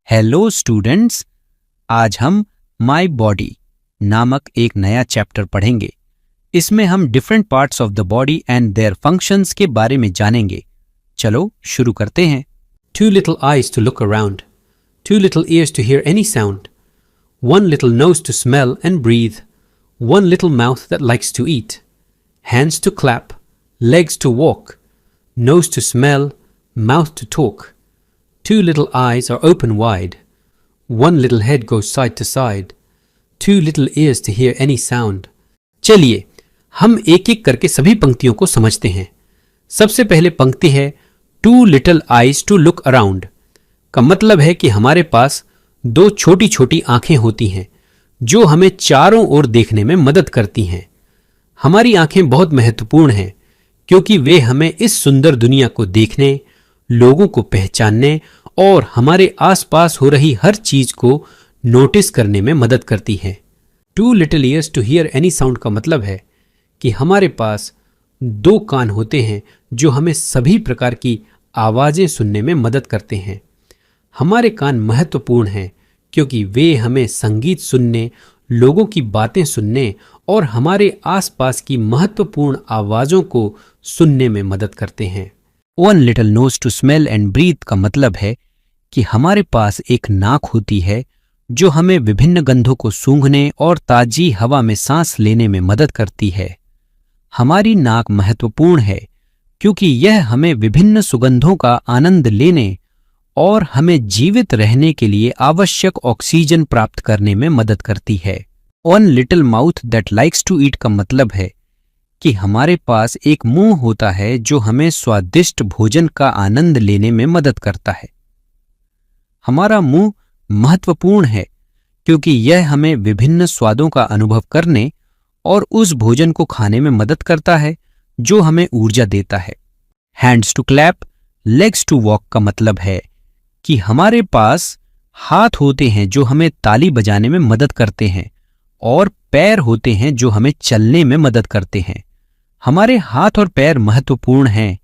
Hello students, आज हम my body नामक एक नया चैप्टर पढ़ेंगे। इसमें हम different parts of the body and their functions के बारे में जानेंगे। चलो शुरू करते हैं। Two little eyes to look around, two little ears to hear any sound, one little nose to smell and breathe, one little mouth that likes to eat, hands to clap, legs to walk, nose to smell, mouth to talk. Two little eyes are open wide, one little head goes side to side, two little ears to hear any sound. चलिए हम एक एक करके सभी पंक्तियों को समझते हैं। सबसे पहले पंक्ति है two little eyes to look around. का मतलब है कि हमारे पास दो छोटी छोटी आंखें होती हैं जो हमें चारों ओर देखने में मदद करती हैं। हमारी आंखें बहुत महत्वपूर्ण हैं क्योंकि वे हमें इस सुंदर दुनिया को देखने, लोगों को पहचानने और हमारे आसपास हो रही हर चीज को नोटिस करने में मदद करती है। Two little ears to hear any sound का मतलब है कि हमारे पास दो कान होते हैं जो हमें सभी प्रकार की आवाजें सुनने में मदद करते हैं। हमारे कान महत्वपूर्ण हैं क्योंकि वे हमें संगीत सुनने, लोगों की बातें सुनने और हमारे आसपास की महत्वपूर्ण आवाजों को सुनने में मदद करते हैं। One little nose to smell and breathe का मतलब है कि हमारे पास एक नाक होती है जो हमें विभिन्न गंधों को सूंघने और ताजी हवा में सांस लेने में मदद करती है। हमारी नाक महत्वपूर्ण है क्योंकि यह हमें विभिन्न सुगंधों का आनंद लेने और हमें जीवित रहने के लिए आवश्यक ऑक्सीजन प्राप्त करने में मदद करती है। One little mouth that likes to eat का मतलब है कि हमारे पास एक मुंह होता है जो हमें स्वादिष्ट भोजन का आनंद लेने में मदद करता है। हमारा मुंह महत्वपूर्ण है क्योंकि यह हमें विभिन्न स्वादों का अनुभव करने और उस भोजन को खाने में मदद करता है जो हमें ऊर्जा देता है। Hands to clap, legs to walk का मतलब है कि हमारे पास हाथ होते हैं जो हमें ताली बजाने में मदद करते हैं और पैर होते हैं जो हमें चलने में मदद करते हैं। हमारे हाथ और पैर महत्वपूर्ण हैं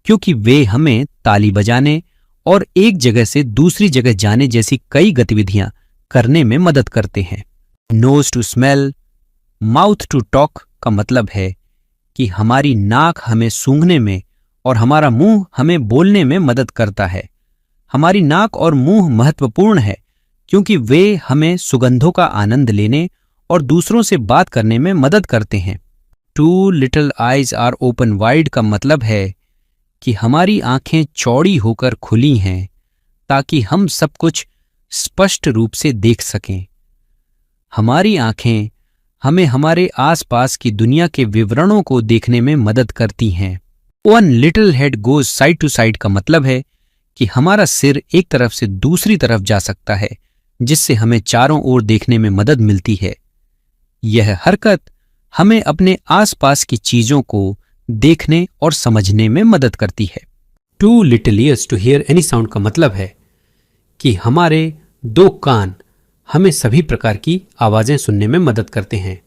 क्योंकि वे हमें ताली बजाने और एक जगह से दूसरी जगह जाने जैसी कई गतिविधियां करने में मदद करते हैं। Nose to smell, mouth to talk का मतलब है कि हमारी नाक हमें सूंघने में और हमारा मुंह हमें बोलने में मदद करता है। हमारी नाक और मुंह महत्वपूर्ण है क्योंकि वे हमें सुगंधों का आनंद लेने और दूसरों से बात करने में मदद करते हैं। Two little eyes are open wide का मतलब है कि हमारी आंखें चौड़ी होकर खुली हैं ताकि हम सब कुछ स्पष्ट रूप से देख सकें। हमारी आंखें हमें हमारे आसपास की दुनिया के विवरणों को देखने में मदद करती हैं। One little head goes side to side का मतलब है कि हमारा सिर एक तरफ से दूसरी तरफ जा सकता है जिससे हमें चारों ओर देखने में मदद मिलती है। यह हरकत हमें अपने आसपास की चीजों को देखने और समझने में मदद करती है। Two little ears to hear any sound का मतलब है कि हमारे दो कान हमें सभी प्रकार की आवाजें सुनने में मदद करते हैं।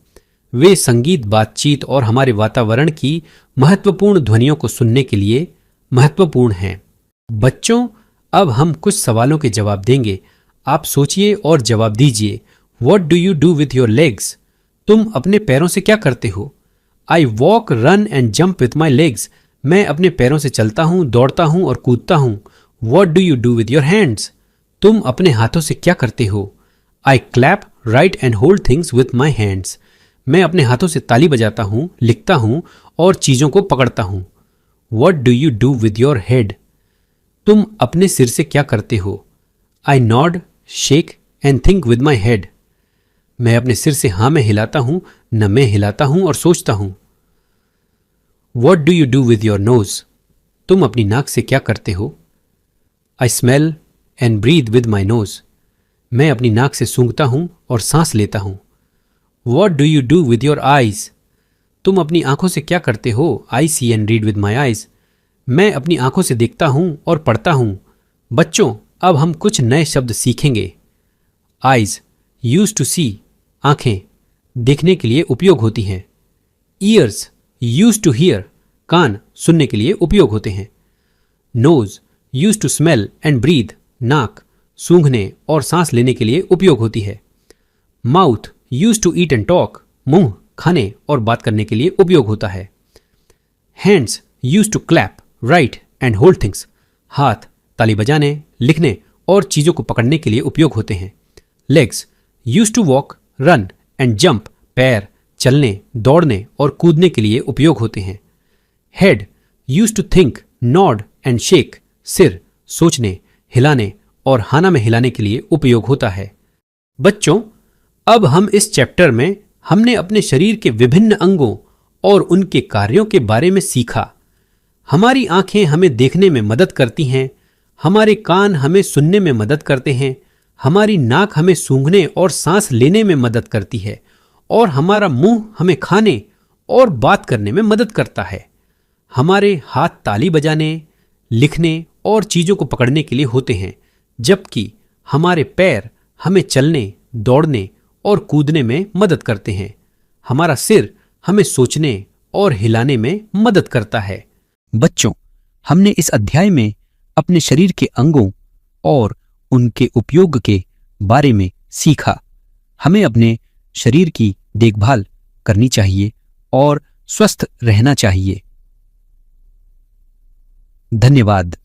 वे संगीत, बातचीत और हमारे वातावरण की महत्वपूर्ण ध्वनियों को सुनने के लिए महत्वपूर्ण हैं। बच्चों, अब हम कुछ सवालों के जवाब देंगे। आप सोचिए और जवाब दीजिए। What do you do with your legs? तुम अपने पैरों से क्या करते हो? I walk, run and jump with my legs. मैं अपने पैरों से चलता हूँ, दौड़ता हूँ और कूदता हूँ। What do you do with your hands? तुम अपने हाथों से क्या करते हो? I clap, write and hold things with my hands. मैं अपने हाथों से ताली बजाता हूँ, लिखता हूँ और चीजों को पकड़ता हूँ। What do you do with your head? तुम अपने सिर से क्या करते हो? I nod, shake and think with my head. मैं अपने सिर से हाँ में हिलाता हूँ, न मैं हिलाता हूँ और सोचता हूँ। What do you do with your nose? तुम अपनी नाक से क्या करते हो? I smell and breathe with my nose. मैं अपनी नाक से सूंघता हूँ और सांस लेता हूँ। What do you do with your eyes? तुम अपनी आंखों से क्या करते हो? I see and read with my eyes. मैं अपनी आंखों से देखता हूँ और पढ़ता हूँ। बच्चों, अब हम कुछ नए शब्द सीखेंगे। Eyes, used to see, आंखें, देखने के लिए उपयोग होती हैं। Ears, used to hear, कान, सुनने के लिए उपयोग होते हैं। Nose, used to smell and breathe, नाक, सूंघने और सांस लेने के लिए उपयोग होती है। Mouth use to eat and talk, मुंह खाने और बात करने के लिए उपयोग होता है। Hands use to clap, write and hold things, हाथ ताली बजाने, लिखने और चीजों को पकड़ने के लिए उपयोग होते हैं। Legs use to walk, run and jump, पैर चलने, दौड़ने और कूदने के लिए उपयोग होते हैं। Head use to think, nod and shake, सिर सोचने, हिलाने और हाना में हिलाने के लिए उपयोग होता है। बच्चों, अब हम इस चैप्टर में हमने अपने शरीर के विभिन्न अंगों और उनके कार्यों के बारे में सीखा। हमारी आंखें हमें देखने में मदद करती हैं, हमारे कान हमें सुनने में मदद करते हैं, हमारी नाक हमें सूंघने और सांस लेने में मदद करती है और हमारा मुंह हमें खाने और बात करने में मदद करता है। हमारे हाथ ताली बजाने, लिखने और चीजों को पकड़ने के लिए होते हैं, जबकि हमारे पैर हमें चलने, दौड़ने और कूदने में मदद करते हैं। हमारा सिर हमें सोचने और हिलाने में मदद करता है। बच्चों, हमने इस अध्याय में अपने शरीर के अंगों और उनके उपयोग के बारे में सीखा। हमें अपने शरीर की देखभाल करनी चाहिए और स्वस्थ रहना चाहिए। धन्यवाद।